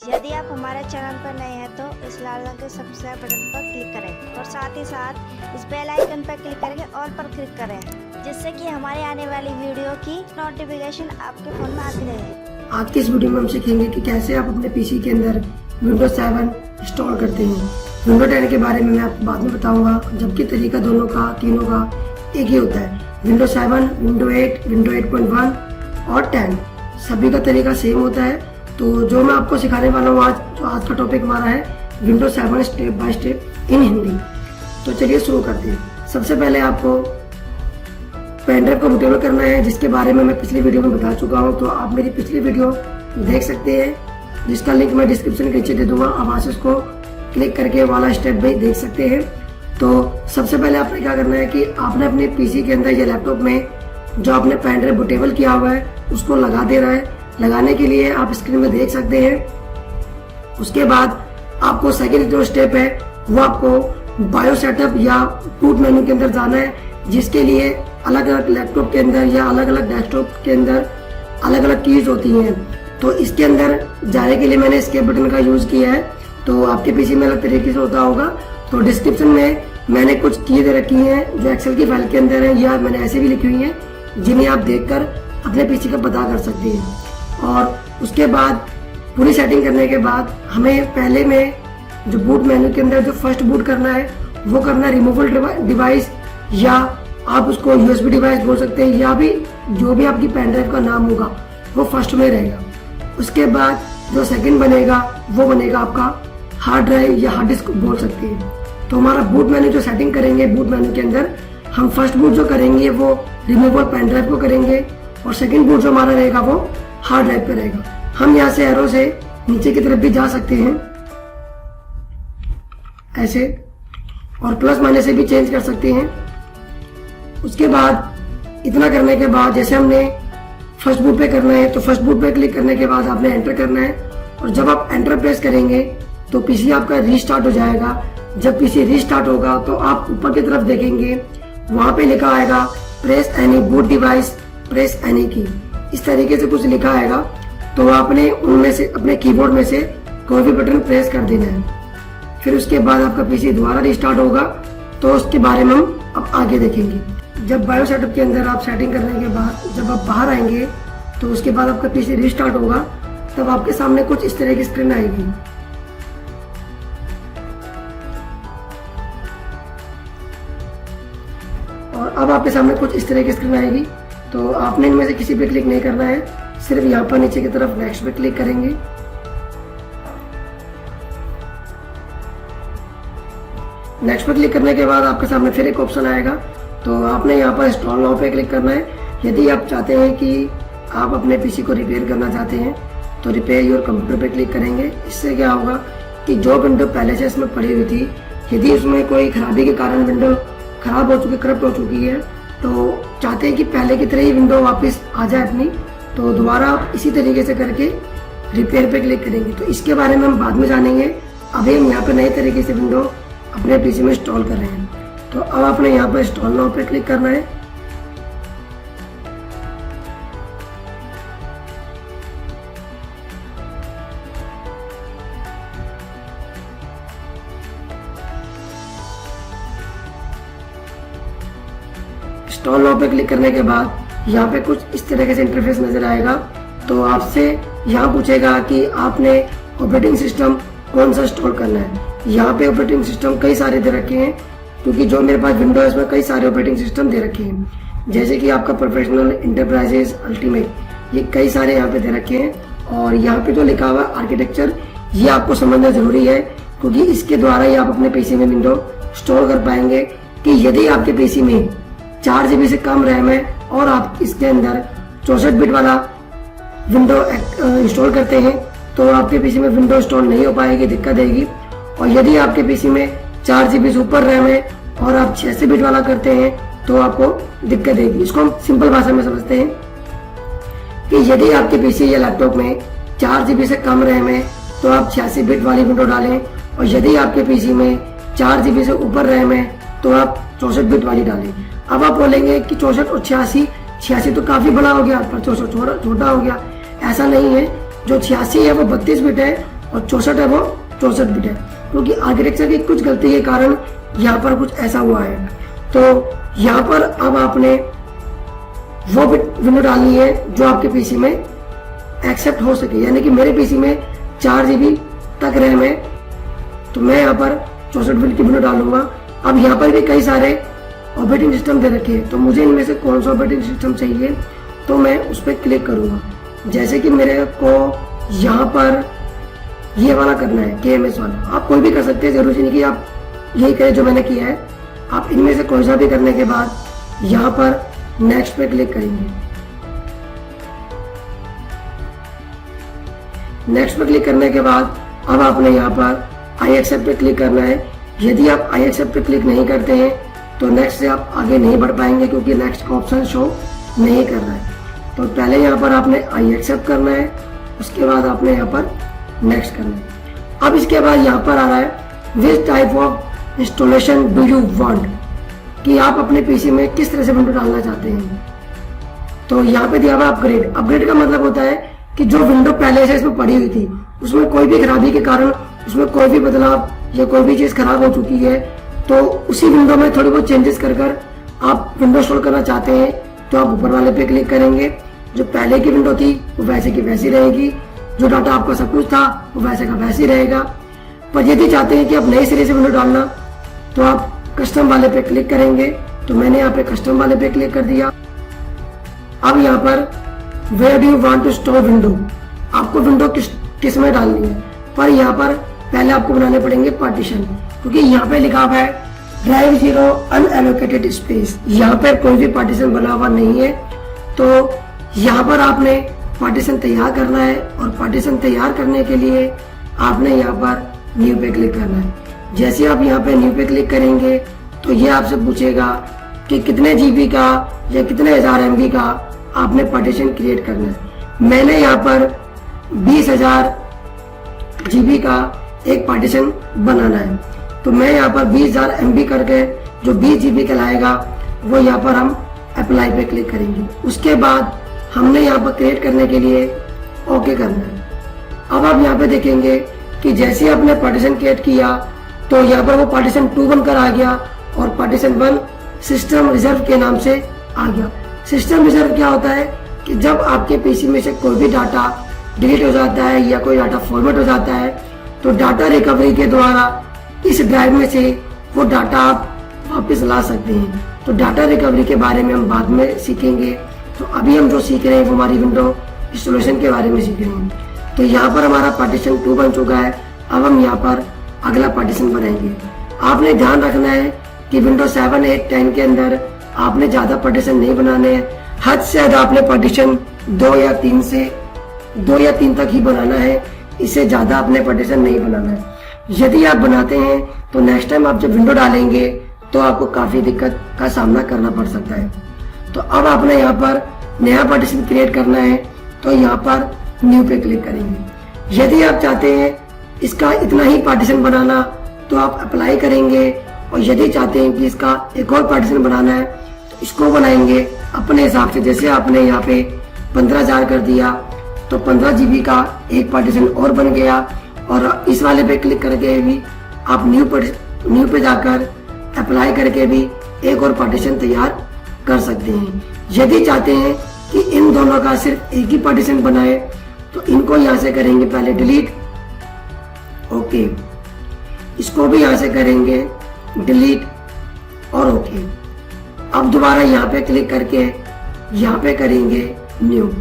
यदि आप हमारे चैनल पर नए हैं तो इस लाल रंग के सब्सक्राइब बटन पर क्लिक करें और साथ ही साथ इस बेल आइकन पर क्लिक करके ऑल पर क्लिक करें, जिससे कि हमारे आने वाली वीडियो की नोटिफिकेशन आपके फ़ोन में आती रहे। आज की इस वीडियो में हम सीखेंगे कि कैसे आप अपने पीसी के अंदर विंडोज 7 इंस्टॉल करते हैं। विंडोज 10 के बारे में मैं आपको बाद में बताऊंगा, जबकि तरीका दोनों का तीनों का एक ही होता है। विंडोज 7, विंडोज 8, विंडोज 8.1 और 10 सभी का तरीका सेम होता है। तो जो मैं आपको सिखाने वाला हूँ आज का टॉपिक हमारा है Windows 7 step by step in Hindi. तो चलिए शुरू करते हैं। सबसे पहले आपको पेन ड्राइव को बूटेबल करना है, जिसके बारे में मैं पिछली वीडियो में बता चुका हूँ। तो आप मेरी पिछली वीडियो देख सकते हैं, जिसका लिंक मैं डिस्क्रिप्शन के नीचे दे दूंगा। आप वहां से उसको क्लिक करके वाला स्टेप भी देख सकते हैं। तो सबसे पहले आपने क्या करना है कि आपने अपने पीसी के अंदर या लैपटॉप में जो आपने पेन ड्राइव बूटेबल किया हुआ है उसको लगा दे रहा है। लगाने के लिए आप स्क्रीन में देख सकते हैं। उसके बाद आपको सेकंड जो स्टेप है वो आपको बायो सेटअप या बूट मेन्यू के अंदर जाना है, जिसके लिए अलग अलग लैपटॉप के अंदर या अलग अलग डेस्कटॉप के अंदर अलग अलग कीज होती हैं। तो इसके अंदर जाने के लिए मैंने एस्केप बटन का यूज किया है। तो आपके पीसी में अलग तरीके से होता होगा। तो डिस्क्रिप्शन में मैंने कुछ की दे रखी हैं जो एक्सेल की फाइल के अंदर है, या मैंने ऐसे भी लिखी हुई है, जिन्हें आप देखकर अपने पीसी का पता कर सकते हैं। और उसके बाद पूरी सेटिंग करने के बाद हमें पहले में जो बूट मेन्यू के अंदर जो फर्स्ट बूट करना है वो करना है रिमूवल डिवाइस, या आप उसको यूएसबी डिवाइस बोल सकते हैं, या भी जो भी आपकी पेन ड्राइव का नाम होगा वो फर्स्ट में रहेगा। उसके बाद जो सेकंड बनेगा वो बनेगा आपका हार्ड ड्राइव या हार्ड डिस्क बोल सकते हैं। तो हमारा बूट मेन्यू जो सेटिंग करेंगे बूट मेन्यू के अंदर हम फर्स्ट बूट जो करेंगे वो रिमूवल पेन ड्राइव को करेंगे, और सेकंड बूट जो हमारा रहेगा वो हार्ड ड्राइव पे रहेगा। हम यहाँ से एरो से नीचे की तरफ भी जा सकते हैं ऐसे, और प्लस माइनस से भी चेंज कर सकते हैं। उसके बाद इतना करने के बाद जैसे हमने फर्स्ट बूट पे करना है, तो फर्स्ट बूट पे क्लिक करने के बाद आपने एंटर करना है, और जब आप एंटर प्रेस करेंगे तो पीसी आपका रीस्टार्ट हो जाएगा। जब पीसी रीस्टार्ट होगा तो आप ऊपर की तरफ देखेंगे, वहां पे लिखा आएगा press any boot device, press any की, इस तरीके से कुछ लिखा आएगा। तो आपने उनमें से अपने कीबोर्ड में से कोई भी बटन प्रेस कर देना है। फिर उसके बाद आपका पीसी दोबारा रिस्टार्ट होगा। तो उसके बारे में हम अब आगे देखेंगे। जब बायो सेटअप के अंदर आप सेटिंग करने के बाद जब आप बाहर आएंगे तो उसके बाद आपका पीसी रिस्टार्ट होगा, तब आपके सामने कुछ इस तरह की स्क्रीन आएगी। और अब आपके सामने कुछ इस तरह की स्क्रीन आएगी। तो आपने इनमें से किसी पे क्लिक नहीं करना है, सिर्फ यहाँ पर नीचे की तरफ नेक्स्ट पे क्लिक करेंगे। नेक्स्ट पे क्लिक करने के बाद आपके सामने फिर एक ऑप्शन आएगा। तो आपने यहाँ पर इंस्टॉल नाउ पे क्लिक करना है। यदि आप चाहते हैं कि आप अपने पीसी को रिपेयर करना चाहते हैं तो रिपेयर योर कंप्यूटर पे क्लिक करेंगे। इससे क्या होगा कि जो विंडो पहले से इसमें पड़ी हुई थी, यदि उसमें कोई खराबी के कारण विंडो खराब हो चुकी, करप्ट हो चुकी है, तो चाहते हैं कि पहले की तरह ही विंडो वापस आ जाए अपनी, तो दोबारा इसी तरीके से करके रिपेयर पे क्लिक करेंगे। तो इसके बारे में हम बाद में जानेंगे। अभी हम यहाँ पे नए तरीके से विंडो अपने पीसी में इंस्टॉल कर रहे हैं। तो अब आपने यहाँ पर इंस्टॉल नाउ पे क्लिक करना है। इंस्टॉल नाउ पे क्लिक करने के बाद यहाँ पे कुछ इस तरीके से इंटरफेस नजर आएगा। तो आपसे यहाँ पूछेगा कि आपने ऑपरेटिंग सिस्टम कौन सा इंस्टॉल करना है। यहाँ पे ऑपरेटिंग सिस्टम कई सारे दे रखे हैं, क्योंकि जो मेरे पास विंडोज में कई सारे ऑपरेटिंग सिस्टम दे रखे हैं, जैसे कि आपका प्रोफेशनल, इंटरप्राइजेस, अल्टीमेट, ये कई सारे यहाँ पे दे रखे हैं। और यहाँ पे जो लिखा हुआ आर्किटेक्चर, ये आपको समझना जरूरी है, क्योंकि इसके द्वारा ही आप अपने पीसी में विंडो इंस्टॉल कर पाएंगे। कि यदि आपके पीसी में 4 GB से कम रैम है और आप इसके अंदर 64 बिट वाला विंडो इंस्टॉल करते हैं, तो आपके पीसी में विंडो इंस्टॉल नहीं हो पाएगी, दिक्कत देगी। और यदि आपके पीसी में 4 GB से ऊपर रैम है और आप 86 बिट वाला करते हैं, तो आपको दिक्कत देगी। इसको हम सिंपल भाषा में समझते हैं कि यदि आपके पीसी या लैपटॉप में 4 GB से कम रैम है तो आप 86 बिट वाली विंडो डालें, और यदि आपके पीसी में 4 GB से ऊपर रैम है तो आप 64 बिट वाली डालें। अब आप बोलेंगे कि 64 और 86 तो काफी बड़ा हो गया, पर 64 छोटा हो गया। ऐसा नहीं है, जो 86 है वो 32 बिट है और 64 है वो 64 बिट है, क्योंकि आर्किटेक्चर की कुछ गलती के कारण यहाँ पर कुछ ऐसा हुआ है। तो यहाँ पर अब आपने वो बिट विंडो डालनी है जो आपके पीसी में एक्सेप्ट हो सके, यानी कि मेरे पीसी में 4 GB तक रैम है, तो मैं यहाँ पर 64 बिट की विंडो डालूंगा। अब यहाँ पर भी कई सारे ऑपरेटिंग सिस्टम दे रखे हैं, तो मुझे इनमें से कौन सा ऑपरेटिंग सिस्टम चाहिए तो मैं उस पर क्लिक करूंगा। जैसे कि मेरे को यहाँ पर ये वाला करना है, KMS वाला। आप कोई भी कर सकते हैं, जरूरी नहीं कि आप यही करें जो मैंने किया है। आप इनमें से कोई सा भी करने के बाद यहाँ पर नेक्स्ट पे क्लिक करेंगे। नेक्स्ट पे क्लिक करने के बाद अब आपने यहाँ पर आई एक्सेप्ट पे क्लिक करना है। यदि आप आई एक्सेप्ट पे क्लिक नहीं करते हैं तो नेक्स्ट से आप आगे नहीं बढ़ पाएंगे, क्योंकि नेक्स्ट का ऑप्शन शो नहीं कर रहा है। तो पहले यहाँ पर आपने आई एक्सेप्ट करना है, उसके बाद आपने यहाँ पर नेक्स्ट करना है। अब इसके बाद यहाँ पर आ रहा है which type of installation do you want, कि आप अपने पीसी में किस तरह से विंडो डालना चाहते हैं। तो यहाँ पे दिया हुआ अपग्रेड। अपग्रेड का मतलब होता है कि जो विंडो पहले से इसमें पड़ी हुई थी उसमें कोई भी खराबी के कारण उसमें कोई भी बदलाव या कोई भी चीज खराब हो चुकी है, तो उसी विंडो में थोड़ी बहुत चेंजेस कर आप विंडो इंस्टॉल करना चाहते हैं तो आप ऊपर वाले पे क्लिक करेंगे। जो पहले की विंडो थी वो वैसे की वैसी रहेगी, जो डाटा आपका सब कुछ था वो वैसे का वैसे ही रहेगा। पर यदि चाहते हैं कि आप नए सिरे से विंडो डालना तो आप कस्टम वाले पे क्लिक करेंगे। तो मैंने यहाँ पे कस्टम वाले पे क्लिक कर दिया। अब यहाँ पर where do you want to store window, आपको विंडो किस में डालनी है। पर यहाँ पर पहले आपको बनाने पड़ेंगे पार्टीशन, क्योंकि यहाँ पे लिखा हुआ है ड्राइव 0 अनएलोकेटेड स्पेस। यहाँ पर कोई भी पार्टीशन बना हुआ नहीं है, तो यहाँ पर आपने पार्टीशन तैयार करना है। और पार्टीशन तैयार करने के लिए आपने यहाँ पर न्यू पे क्लिक करना है। जैसे आप यहाँ पे न्यू पे क्लिक करेंगे तो ये आपसे पूछेगा कि कितने GB का या कितने 1000 MB का आपने पार्टीशन क्रिएट करना है। मैंने यहाँ पर 20,000 GB का एक पार्टीशन बनाना है, तो मैं यहाँ पर 20,000 MB करके जो 20 GB कहलाएगा वो यहाँ पर हम अप्लाई पे क्लिक करेंगे। उसके बाद हमने यहाँ पर क्रिएट करने के लिए ओके करना है। अब आप यहाँ पे देखेंगे कि जैसे आपने पार्टीशन क्रिएट किया तो यहाँ पर वो पार्टीशन 2 बनकर आ गया और पार्टीशन 1 सिस्टम रिजर्व के नाम से आ गया। सिस्टम रिजर्व क्या होता है कि जब आपके पीसी में से कोई भी डाटा डिलीट हो जाता है या कोई डाटा फॉर्मेट हो जाता है तो डाटा रिकवरी के द्वारा इस ड्राइव में से वो डाटा आप वापस ला सकते हैं। तो डाटा रिकवरी के बारे में हम बाद में सीखेंगे। तो अभी हम जो सीख रहे हैं वो हमारी विंडो इंस्टॉलेशन के बारे में सीख रहे हैं। तो यहाँ पर हमारा पार्टीशन 2 बन चुका है। अब हम यहाँ पर अगला पार्टीशन बनाएंगे। आपने ध्यान रखना है कि विंडो 7, 8, 10 के अंदर आपने ज्यादा पार्टीशन नहीं बनाने हैं। हद से ज्यादा आपने पार्टीशन 2 या 3 तक ही बनाना है, इससे ज्यादा आपने पार्टीशन नहीं बनाना है। यदि आप बनाते हैं तो नेक्स्ट टाइम आप जब विंडो डालेंगे तो आपको काफी दिक्कत का सामना करना पड़ सकता है। तो अब आपने यहाँ पर नया पार्टीशन क्रिएट करना है, तो यहाँ पर न्यू पे क्लिक करेंगे। यदि आप चाहते हैं इसका इतना ही पार्टीशन बनाना तो आप अप्लाई करेंगे, और यदि चाहते हैं कि इसका एक और पार्टीशन बनाना है तो इसको बनाएंगे अपने हिसाब से। जैसे आपने यहाँ पे 15,000 कर दिया तो 15 GB का एक पार्टीशन और बन गया, और इस वाले पे क्लिक करके भी आप न्यू पे जाकर अप्लाई करके भी एक और पार्टीशन तैयार कर सकते हैं। यदि चाहते हैं कि इन दोनों का सिर्फ एक ही पार्टीशन बनाए तो इनको यहाँ से करेंगे पहले डिलीट, ओके, इसको भी यहाँ से करेंगे डिलीट और ओके। अब दोबारा यहाँ पे क्लिक करके यहाँ पे करेंगे न्यू।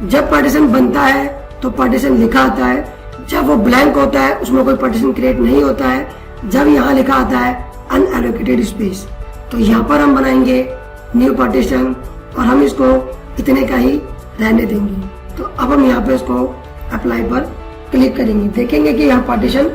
जब पार्टीशन बनता है तो पार्टीशन लिखा आता है, जब वो ब्लैंक होता है उसमें कोई पार्टीशन क्रिएट नहीं होता है। जब यहाँ लिखा आता है अनएलोकेटेड स्पेस तो यहाँ पर हम बनाएंगे न्यू पार्टीशन और हम इसको इतने का ही रहने देंगे। तो अब हम यहाँ पे इसको अप्लाई पर क्लिक करेंगे, देखेंगे कि यहाँ पार्टीशन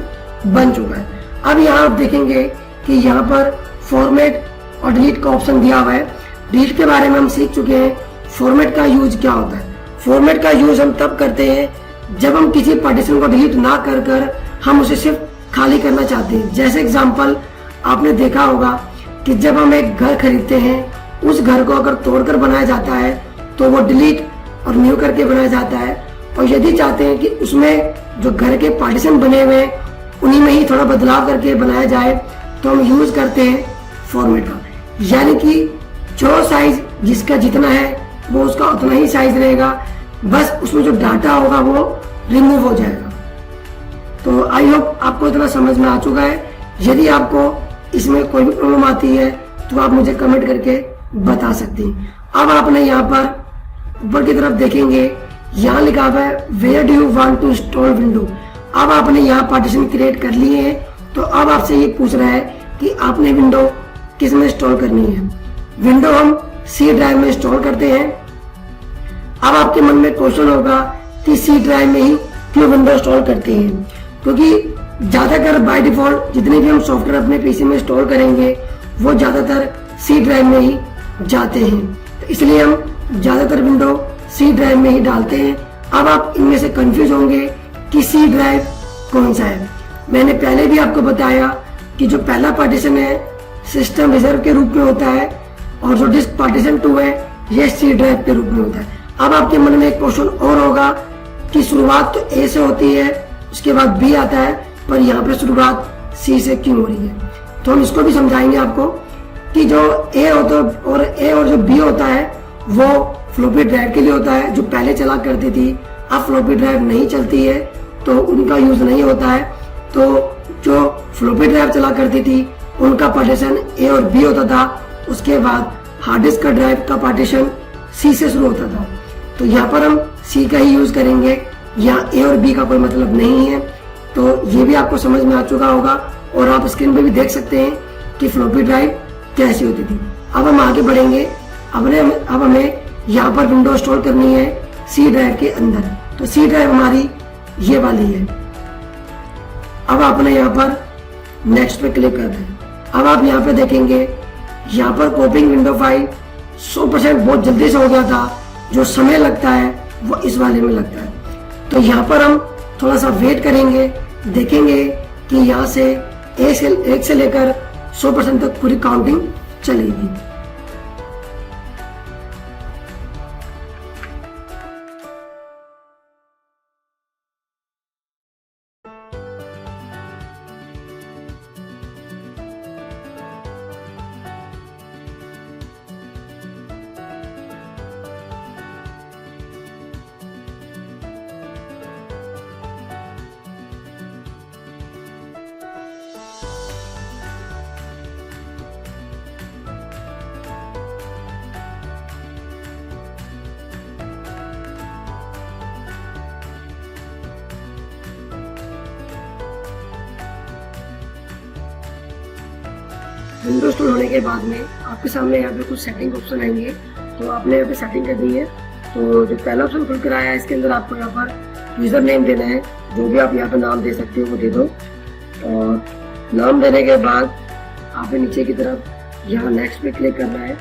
बन चुका है। अब यहाँ आप देखेंगे कि यहाँ पर फॉर्मेट और डिलीट का ऑप्शन दिया हुआ है। डिलीट के बारे में हम सीख चुके हैं। फॉर्मेट का यूज क्या होता है? फॉर्मेट का यूज हम तब करते हैं जब हम किसी पार्टीशन को डिलीट ना कर हम उसे सिर्फ खाली करना चाहते हैं। जैसे एग्जांपल आपने देखा होगा कि जब हम एक घर खरीदते हैं उस घर को अगर तोड़कर बनाया जाता है तो वो डिलीट और न्यू करके बनाया जाता है, और यदि चाहते हैं कि उसमें जो घर के पार्टीशन बने हुए हैं उन्हीं में ही थोड़ा बदलाव करके बनाया जाए, तो हम यूज करते हैं फॉर्मेट का। यानी कि जो साइज जिसका जितना है वो उसका उतना ही साइज रहेगा, बस उसमें जो डाटा होगा वो रिमूव हो जाएगा। तो आई होप आपको इतना समझ में आ चुका है। यदि आपको इसमें कोई भी प्रॉब्लम आती है तो आप मुझे कमेंट करके बता सकते हैं। अब आपने यहाँ पर ऊपर की तरफ देखेंगे, यहाँ लिखा हुआ है where do you want to install window. अब आपने यहाँ पार्टीशन क्रिएट कर लिए हैं, तो अब आपसे ये पूछ रहा है कि आपने विंडो किस में इंस्टॉल करनी है। विंडो हम सी ड्राइव में इंस्टॉल करते हैं। अब आपके मन में क्वेश्चन होगा कि सी ड्राइव में ही क्यों विंडो इंस्टॉल करते हैं, क्योंकि ज्यादातर बाय डिफॉल्ट जितने भी हम सॉफ्टवेयर अपने पीसी में इंस्टॉल करेंगे वो ज्यादातर सी ड्राइव में ही जाते हैं, तो इसलिए हम ज्यादातर विंडो सी ड्राइव में ही डालते हैं। अब आप इनमें से कंफ्यूज होंगे कि सी ड्राइव कौन सा है। मैंने पहले भी आपको बताया कि जो पहला पार्टीशन है सिस्टम रिजर्व के रूप में होता है, और जो डिस्क पार्टीशन 2 है ये सी ड्राइव के रूप में होता है। अब आपके मन में एक क्वेश्चन और होगा कि शुरुआत तो ए से होती है, उसके बाद बी आता है, पर यहाँ पे शुरुआत सी से क्यों हो रही है। तो हम इसको भी समझाएंगे आपको कि जो ए और जो बी होता है वो फ्लॉपी ड्राइव के लिए होता है, जो पहले चला करती थी। अब फ्लॉपी ड्राइव नहीं चलती है तो उनका यूज नहीं होता है, तो जो फ्लॉपी ड्राइव चला करती थी उनका पार्टीशन ए और बी होता था। उसके बाद हार्ड डिस्क का ड्राइव का पार्टीशन सी से शुरू होता था। तो यहाँ पर हम सी का ही यूज करेंगे, यहाँ ए और बी का कोई मतलब नहीं है। तो ये भी आपको समझ में आ चुका होगा, और आप स्क्रीन पे भी देख सकते हैं कि फ्लॉपी ड्राइव कैसी होती थी। अब हम आगे बढ़ेंगे। अब हमें यहाँ पर विंडो इंस्टॉल करनी है सी ड्राइव के अंदर। तो सी ड्राइव हमारी ये वाली है। अब आपने यहाँ पर नेक्स्ट पे क्लिक कर दें। अब आप यहाँ पे देखेंगे, यहाँ पर कॉपिंग विंडो फाइल 100% बहुत जल्दी से हो गया था। जो समय लगता है वो इस वाले में लगता है। तो यहाँ पर हम थोड़ा सा वेट करेंगे, देखेंगे कि यहाँ से एक से लेकर 100% तक पूरी काउंटिंग चलेगी। विंडो इंस्टॉल होने के बाद में आपके सामने यहाँ पे कुछ सेटिंग ऑप्शन आएंगे, तो आपने यहाँ पे सेटिंग कर दी है। तो जो पहला ऑप्शन खुल कर आया है इसके अंदर आपको यहाँ पर यूजर नेम देना है, जो भी आप यहाँ पे नाम दे सकते हो वो दे दो। और नाम देने के बाद आपने नीचे की तरफ यहाँ नेक्स्ट पे क्लिक करना है।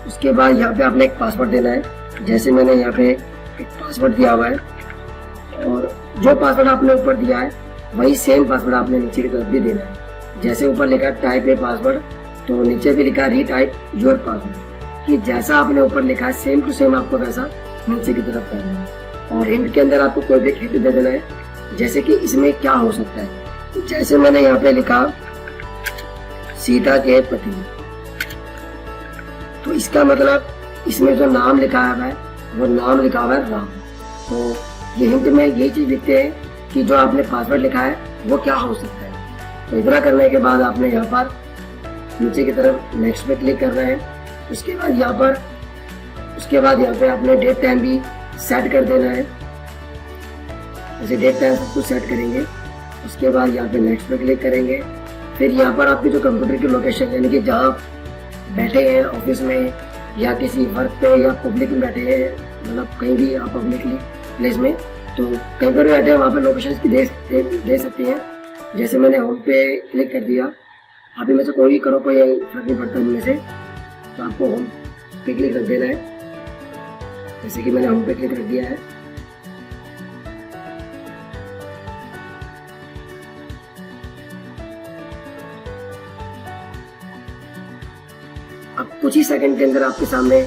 उसके बाद यहाँ पे आपने एक पासवर्ड देना है, जैसे मैंने यहाँ पे एक पासवर्ड दिया हुआ है, और जो पासवर्ड आपने ऊपर दिया है वही सेम पासवर्ड आपने नीचे की तरफ भी देना है। जैसे ऊपर लिखा टाइप ए पासवर्ड, तो नीचे भी लिखा रीटाइप योर पासवर्ड, कि जैसा आपने ऊपर लिखा है सेम टू सेम आपको वैसा नीचे की तरफ करना है। और हिंट के अंदर आपको कोई भी हिंट दे देना है, जैसे कि इसमें क्या हो सकता है। जैसे मैंने यहाँ पे लिखा सीता के पति, तो इसका मतलब इसमें जो नाम लिखा हुआ है वो नाम लिखा हुआ है राम। तो ये हिंट में ये चीज लिखते हैं कि जो आपने पासवर्ड लिखा है वो क्या हो सकता है। तो इतना करने के बाद आपने यहाँ पर नीचे की तरफ नेक्स्ट पे क्लिक करना है। उसके बाद यहाँ पे आपने डेट टाइम भी सेट कर देना है, जैसे डेट टाइम सब कुछ सेट करेंगे। उसके बाद यहाँ पे नेक्स्ट पे क्लिक करेंगे। फिर यहाँ पर आपकी जो कंप्यूटर की लोकेशन, यानी कि जहाँ बैठे हैं ऑफिस में या किसी वर्क पे या पब्लिक में बैठे हैं, मतलब कहीं भी आप पब्लिकली प्लेस में, तो कहीं पर भी बैठे हैं वहाँ पे लोकेशन की दे सकते हैं। जैसे मैंने होम पे क्लिक कर दिया, आप इनमें से कोई भी करो, कोई फर्क नहीं पड़ता इनमें से। तो आपको होम पे क्लिक कर देना है, जैसे कि मैंने होम पे क्लिक कर दिया है। अब कुछ ही सेकंड के अंदर आपके सामने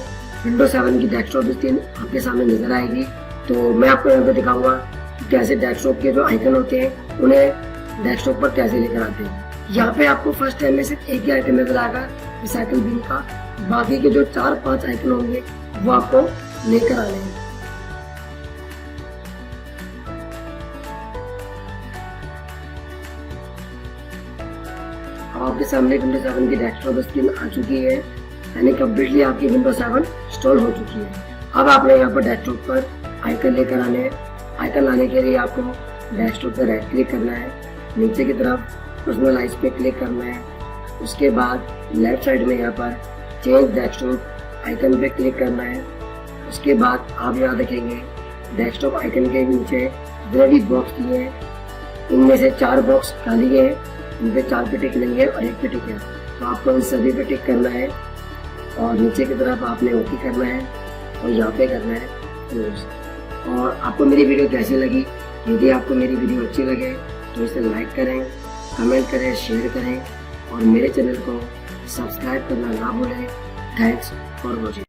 विंडोज 7 की डेस्कटॉप स्क्रीन आपके सामने नजर आएगी। तो मैं आपको यहाँ पे दिखाऊंगा कि कैसे डेस्कटॉप के जो आइकन होते हैं उन्हें डेस्कटॉप पर कैसे लेकर आते हैं। यहाँ पे आपको फर्स्ट टाइम में सिर्फ एक ही आइकन नजर आएगा रिसाइकल बिन का, बाकी के जो 4-5 आइकन होंगे वो आपको लेकर आने हैं। आपके सामने विंडोज 7 की डेस्कटॉप स्क्रीन आ चुकी है, यानी कम्प्लीटली आपकी विंडोज 7 इंस्टॉल हो चुकी है। अब आपने यहाँ पर डेस्कटॉप पर आइकन लेकर आने हैं। आइकन लाने के लिए आपको डेस्कटॉप पर राइट क्लिक करना है, नीचे की तरफ पर्सनलाइज पे क्लिक करना है, उसके बाद लेफ्ट साइड में यहाँ पर चेंज डेस्कटॉप आइकन पे क्लिक करना है। उसके बाद आप यहाँ देखेंगे डेस्कटॉप आइकन के नीचे जितने भी बॉक्स दिए हैं इनमें से 4 बॉक्स खाली है, इन पे 4 पे टिक नहीं है और 1 पे टिक है, तो आपको इन सभी पे टिक करना है और नीचे की तरफ आपने ओके करना है और यहाँ पे करना है क्लोज। और आपको मेरी वीडियो कैसी लगी? यदि आपको मेरी वीडियो अच्छी लगे तो इसे लाइक करें, कमेंट करें, शेयर करें और मेरे चैनल को सब्सक्राइब करना ना भूलें। Thanks for watching.